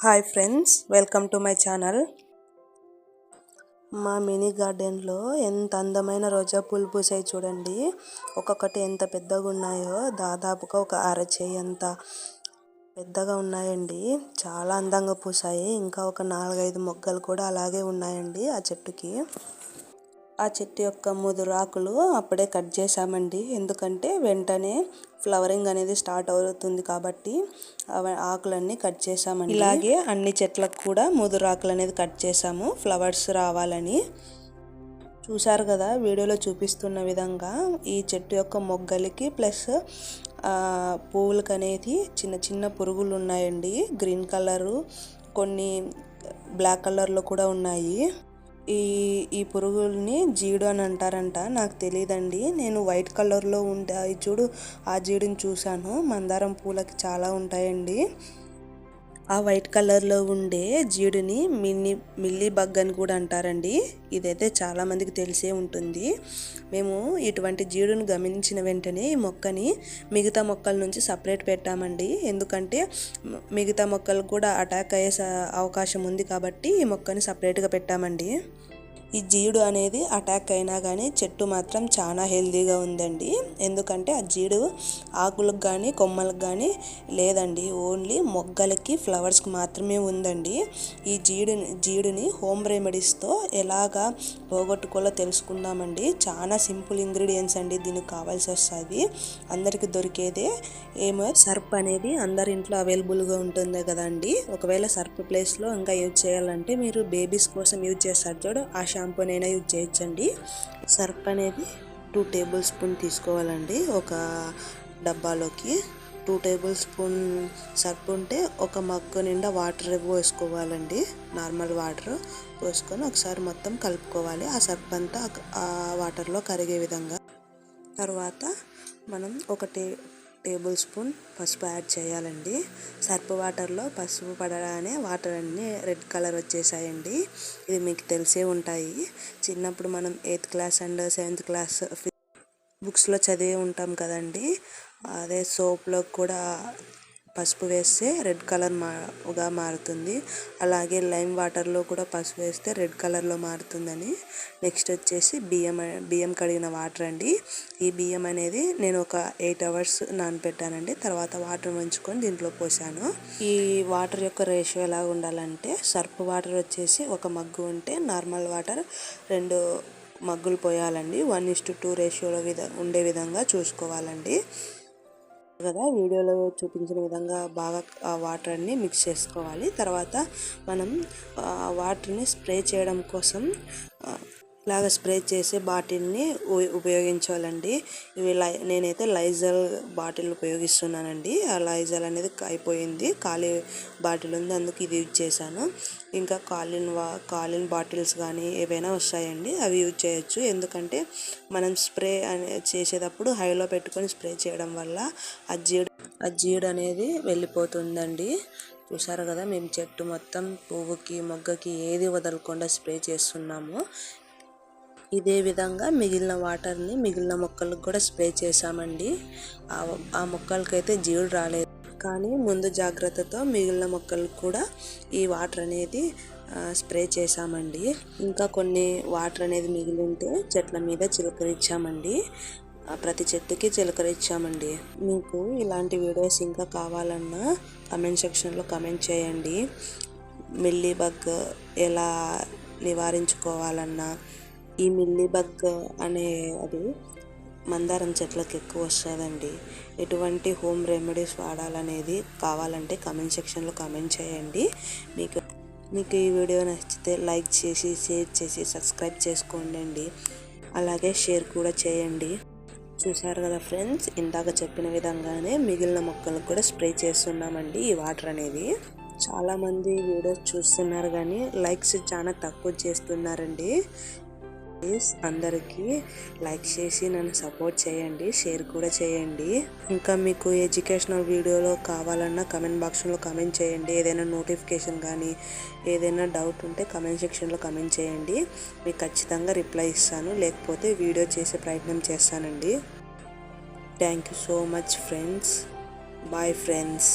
Hi friends, welcome to my channel. మా mini గార్డెన్లో ఎంత అందమైన రోజా పూలు పూసాయి చూడండి. ఒక్కొక్కటి ఎంత పెద్దగా ఉన్నాయో, దాదాపుగా ఒక అరచేయి అంత పెద్దగా ఉన్నాయండి. చాలా అందంగా పూసాయి. ఇంకా ఒక 4-5 మొగ్గలు కూడా అలాగే ఉన్నాయండి ఆ చెట్టుకి. ఆ చెట్టు యొక్క ముదురాకులు అప్పుడే కట్ చేసామండి. ఎందుకంటే వెంటనే ఫ్లవరింగ్ అనేది స్టార్ట్ అవుతుంది కాబట్టి ఆకులన్నీ కట్ చేసామండి. ఇలాగే అన్ని చెట్లకు కూడా ముదురాకులు అనేది కట్ చేసాము, ఫ్లవర్స్ రావాలని. చూసారు కదా వీడియోలో చూపిస్తున్న విధంగా ఈ చెట్టు యొక్క మొగ్గలకి ప్లస్ పువ్వులకి అనేది చిన్న చిన్న పురుగులు ఉన్నాయండి. గ్రీన్ కలరు, కొన్ని బ్లాక్ కలర్లో కూడా ఉన్నాయి. ఈ పురుగుల్ని జీడు అని అంటారంట, నాకు తెలియదండి. నేను వైట్ కలర్లో ఉంటాయి చూడు, ఆ జీడుని చూశాను. మందారం పూలకి చాలా ఉంటాయండి. ఆ వైట్ కలర్లో ఉండే జీడుని మిల్లీ బగ్ అని కూడా అంటారండి. ఇదైతే చాలామందికి తెలిసే ఉంటుంది. మేము ఇటువంటి జీడును గమనించిన వెంటనే ఈ మొక్కని మిగతా మొక్కల నుంచి సపరేట్ పెట్టామండి. ఎందుకంటే మిగతా మొక్కలు కూడా అటాక్ అయ్యే అవకాశం ఉంది కాబట్టి ఈ మొక్కని సపరేట్గా పెట్టామండి. ఈ జీడు అనేది అటాక్ అయినా కానీ చెట్టు మాత్రం చాలా హెల్తీగా ఉందండి. ఎందుకంటే ఆ జీడు ఆకులకు కానీ కొమ్మలకు కానీ లేదండి, ఓన్లీ మొగ్గలకి ఫ్లవర్స్కి మాత్రమే ఉందండి. ఈ జీడుని హోమ్ రెమెడీస్తో ఎలాగా పోగొట్టుకోవాలో తెలుసుకుందామండి. చాలా సింపుల్ ఇంగ్రీడియంట్స్ అండి దీనికి కావాల్సి వస్తుంది. అందరికి దొరికేదే. ఏమో సర్ప్ అనేది అందరి ఇంట్లో అవైలబుల్గా ఉంటుంది కదండి. ఒకవేళ సర్ప్ ప్లేస్లో ఇంకా యూజ్ చేయాలంటే మీరు బేబీస్ కోసం యూజ్ చేస్తారు చూడు, ఆ షాంపూనైనా యూజ్ చేయొచ్చండి. సర్ప్ అనేది 2 టేబుల్ స్పూన్ తీసుకోవాలండి. ఒక డబ్బాలోకి 2 టేబుల్ స్పూన్ సర్ప్ ఉంటే ఒక మగ్గు నిండా వాటర్ పోసుకోవాలండి. నార్మల్ వాటర్ పోసుకొని ఒకసారి మొత్తం కలుపుకోవాలి. ఆ సర్ప్ అంతా ఆ వాటర్లో కరిగే విధంగా. తర్వాత మనం ఒక టేబుల్ స్పూన్ పసుపు యాడ్ చేయాలండి. సర్ప్ వాటర్లో పసుపు పడగానే వాటర్ అన్నీ రెడ్ కలర్ వచ్చేసాయండి. ఇది మీకు తెలిసే ఉంటాయి. చిన్నప్పుడు మనం 8th class and 7th class బుక్స్లో చదివి ఉంటాం కదండి. అదే సోప్లో కూడా పసుపు వేస్తే రెడ్ కలర్గా మారుతుంది. అలాగే లైమ్ వాటర్లో కూడా పసుపు వేస్తే రెడ్ కలర్లో మారుతుందని. నెక్స్ట్ వచ్చేసి బియ్యం కడిగిన వాటర్ అండి. ఈ బియ్యం అనేది నేను ఒక 8 hours నానబెట్టానండి. తర్వాత వాటర్ వంచుకొని దీంట్లో పోసాను. ఈ వాటర్ యొక్క రేషియో ఎలా ఉండాలంటే, సర్ప్ వాటర్ వచ్చేసి ఒక మగ్గు ఉంటే నార్మల్ వాటర్ 2 మగ్గులు పోయాలండి. 1:2 రేషియోలో ఉండే విధంగా చూసుకోవాలండి కదా. వీడియోలో చూపించిన విధంగా బాగా ఆ వాటర్ అన్ని మిక్స్ చేసుకోవాలి. తర్వాత మనం వాటర్ని స్ప్రే చేయడం కోసం ఇలాగ స్ప్రే చేసే బాటిల్ని ఉపయోగించాలండి. ఇవి నేనైతే లైజాల్ బాటిల్ ఉపయోగిస్తున్నానండి. ఆ లైజాల్ అనేది అయిపోయింది, ఖాళీ బాటిల్ ఉంది, అందుకు ఇది యూజ్ చేశాను. ఇంకా కాలిన్ బాటిల్స్ కానీ ఏవైనా వస్తాయండి, అవి యూజ్ చేయొచ్చు. ఎందుకంటే మనం స్ప్రే చేసేటప్పుడు హైలో పెట్టుకొని స్ప్రే చేయడం వల్ల ఆ జీడు అనేది వెళ్ళిపోతుందండి. చూసారు కదా, మేము చెట్టు మొత్తం పువ్వుకి మొగ్గకి ఏది వదలకుండా స్ప్రే చేస్తున్నాము. ఇదే విధంగా మిగిలిన వాటర్ని మిగిలిన మొక్కలకు కూడా స్ప్రే చేసామండి. ఆ మొక్కలకైతే జీడు రాలేదు, కానీ ముందు జాగ్రత్తతో మిగిలిన మొక్కలకు కూడా ఈ వాటర్ అనేది స్ప్రే చేసామండి. ఇంకా కొన్ని వాటర్ అనేది మిగిలి ఉంటే చెట్ల మీద చిలకరించామండి. ప్రతి చెట్టుకి చిలకరించామండి. మీకు ఇలాంటి వీడియోస్ ఇంకా కావాలన్నా కమెంట్ సెక్షన్లో కమెంట్ చేయండి. మిల్లీ బగ్ ఎలా నివారించుకోవాలన్నా, ఈ మిల్లీ బగ్ అనే అది మందారం చెట్లకు ఎక్కువ వస్తుందండి. ఎటువంటి హోమ్ రెమెడీస్ వాడాలనేది కావాలంటే కమెంట్ సెక్షన్లో కమెంట్ చేయండి. మీకు ఈ వీడియో నచ్చితే లైక్ చేసి, షేర్ చేసి, సబ్స్క్రైబ్ చేసుకోండి. అలాగే షేర్ కూడా చేయండి. చూసారు కదా ఫ్రెండ్స్, ఇందాక చెప్పిన విధంగానే మిగిలిన మొక్కలకు కూడా స్ప్రే చేస్తున్నామండి ఈ వాటర్ అనేది. చాలామంది వీడియోస్ చూస్తున్నారు కానీ లైక్స్ చాలా తక్కువ చేస్తున్నారండి. ప్లీజ్ అందరికీ లైక్ చేసి నన్ను సపోర్ట్ చేయండి, షేర్ కూడా చేయండి. ఇంకా మీకు ఎడ్యుకేషనల్ వీడియోలో కావాలన్నా కమెంట్ బాక్స్లో కమెంట్ చేయండి. ఏదైనా నోటిఫికేషన్ కానీ ఏదైనా డౌట్ ఉంటే కమెంట్ సెక్షన్లో కమెంట్ చేయండి. మీకు ఖచ్చితంగా రిప్లై ఇస్తాను, లేకపోతే వీడియో చేసే ప్రయత్నం చేస్తానండి. Thank you so much friends. Bye friends.